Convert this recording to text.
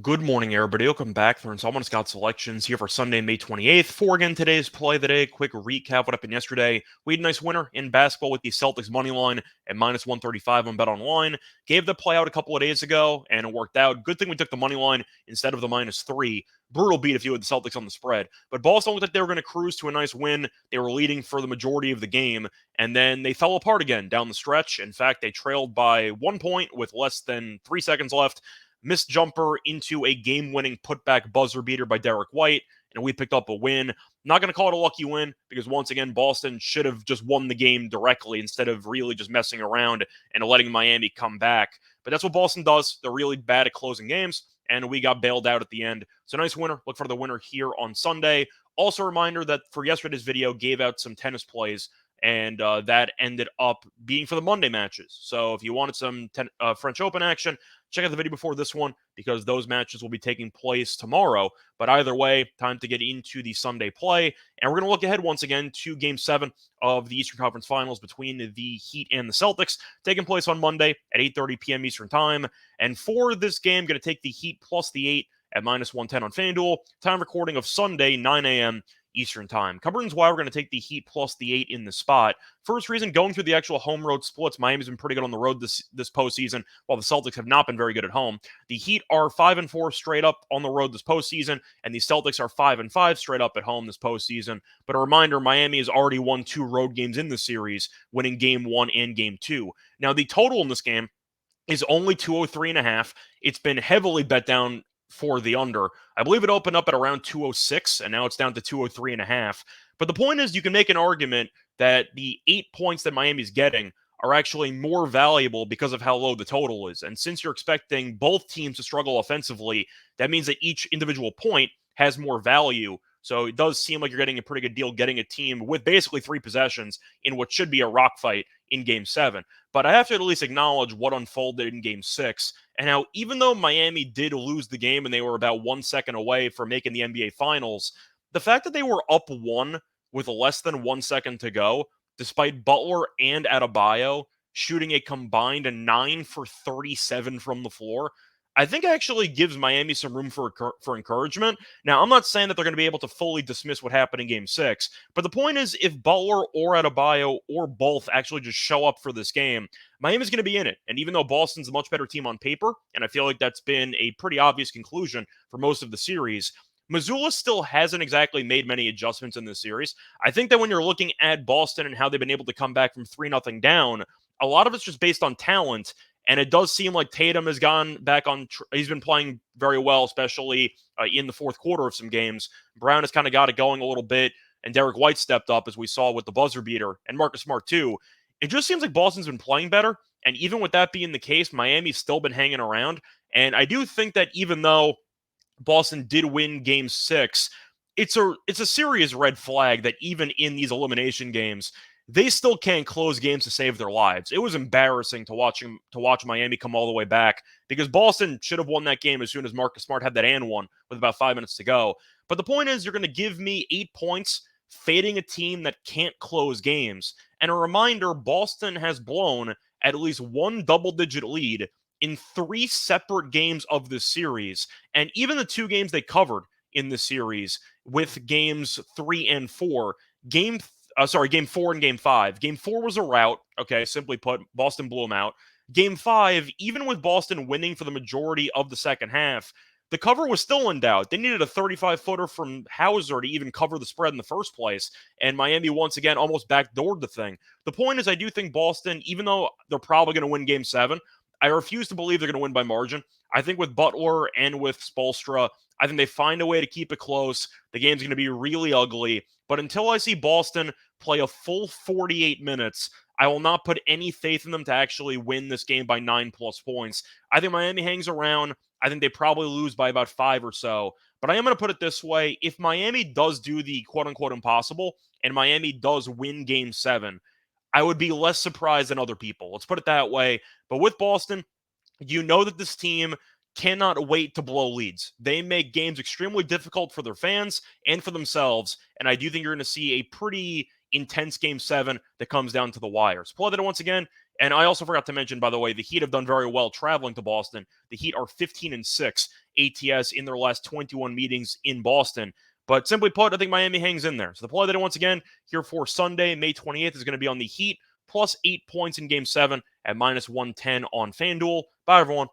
Good morning, everybody. Welcome back for installment of Scott Selections here for Sunday, May 28th. For again today's play of the day, quick recap what happened yesterday. We had a nice winner in basketball with the Celtics money line at minus 135 on Bet Online. Gave the play out a couple of days ago, and it worked out. Good thing we took the money line instead of the -3. Brutal beat if you had the Celtics on the spread. But Boston looked like they were going to cruise to a nice win. They were leading for the majority of the game, and then they fell apart again down the stretch. In fact, they trailed by 1 point with less than 3 seconds left. Missed jumper into a game-winning putback buzzer beater by Derek White, and we picked up a win. Not going to call it a lucky win because, once again, Boston should have just won the game directly instead of really just messing around and letting Miami come back. But that's what Boston does. They're really bad at closing games, and we got bailed out at the end. So nice winner. Look for the winner here on Sunday. Also a reminder that for yesterday's video, gave out some tennis plays, and that ended up being for the Monday matches. So if you wanted some French Open action, check out the video before this one because those matches will be taking place tomorrow. But either way, time to get into the Sunday play. And we're going to look ahead once again to Game 7 of the Eastern Conference Finals between the Heat and the Celtics, taking place on Monday at 8:30 p.m. Eastern Time. And for this game, going to take the Heat plus the 8 at minus 110 on FanDuel. Time recording of Sunday, 9 a.m. Eastern Time. Covering why we're going to take the Heat plus the 8 in the spot. First reason, going through the actual home road splits, Miami's been pretty good on the road this postseason, while the Celtics have not been very good at home. The Heat are 5-4 straight up on the road this postseason, and the Celtics are 5-5 straight up at home this postseason. But a reminder, Miami has already won 2 road games in the series, winning Game 1 and Game 2. Now, the total in this game is only 203.5. It's been heavily bet down for the under. I believe it opened up at around 206, and now it's down to 203.5. But the point is, you can make an argument that the 8 points that Miami's getting are actually more valuable because of how low the total is. And since you're expecting both teams to struggle offensively, that means that each individual point has more value. So it does seem like you're getting a pretty good deal getting a team with basically 3 possessions in what should be a rock fight in Game 7. But I have to at least acknowledge what unfolded in Game 6 and how, even though Miami did lose the game and they were about 1 second away from making the NBA Finals, the fact that they were up 1 with less than 1 second to go, despite Butler and Adebayo shooting a combined 9 for 37 from the floor, I think actually gives Miami some room for encouragement. Now, I'm not saying that they're going to be able to fully dismiss what happened in Game 6, but the point is, if Butler or Adebayo or both actually just show up for this game, Miami's going to be in it. And even though Boston's a much better team on paper, and I feel like that's been a pretty obvious conclusion for most of the series, Missoula still hasn't exactly made many adjustments in this series. I think that when you're looking at Boston and how they've been able to come back from 3-0 down, a lot of it's just based on talent. And it does seem like Tatum has gone back on. He's been playing very well, especially in the fourth quarter of some games. Brown has kind of got it going a little bit, and Derek White stepped up, as we saw with the buzzer beater, and Marcus Smart too. It just seems like Boston's been playing better. And even with that being the case, Miami's still been hanging around. And I do think that even though Boston did win Game 6, it's a serious red flag that even in these elimination games, they still can't close games to save their lives. It was embarrassing to watch Miami come all the way back because Boston should have won that game as soon as Marcus Smart had that and one with about 5 minutes to go. But the point is, you're going to give me 8 points fading a team that can't close games. And a reminder, Boston has blown at least one double-digit lead in 3 separate games of this series. And even the 2 games they covered in the series with games 3 and 4, game 4 and game 5. Game 4 was a rout. Okay, simply put, Boston blew them out. Game 5, even with Boston winning for the majority of the second half, the cover was still in doubt. They needed a 35-footer from Hauser to even cover the spread in the first place, and Miami once again almost backdoored the thing. The point is, I do think Boston, even though they're probably going to win Game 7, I refuse to believe they're going to win by margin. I think with Butler and with Spoelstra, I think they find a way to keep it close. The game's going to be really ugly. But until I see Boston play a full 48 minutes, I will not put any faith in them to actually win this game by 9+ points. I think Miami hangs around. I think they probably lose by about 5 or so. But I am going to put it this way. If Miami does do the quote-unquote impossible, and Miami does win Game 7, I would be less surprised than other people. Let's put it that way. But with Boston, you know that this team cannot wait to blow leads. They make games extremely difficult for their fans and for themselves, and I do think you're going to see a pretty intense Game 7 that comes down to the wires. Play that once again And I also forgot to mention, by the way, the Heat have done very well traveling to Boston. The Heat are 15-6 ATS in their last 21 meetings in Boston. But simply put, I think Miami hangs in there. So the play that once again here for Sunday, May 28th, is going to be on the Heat plus 8 points in Game 7 at minus 110 on FanDuel. Bye, everyone.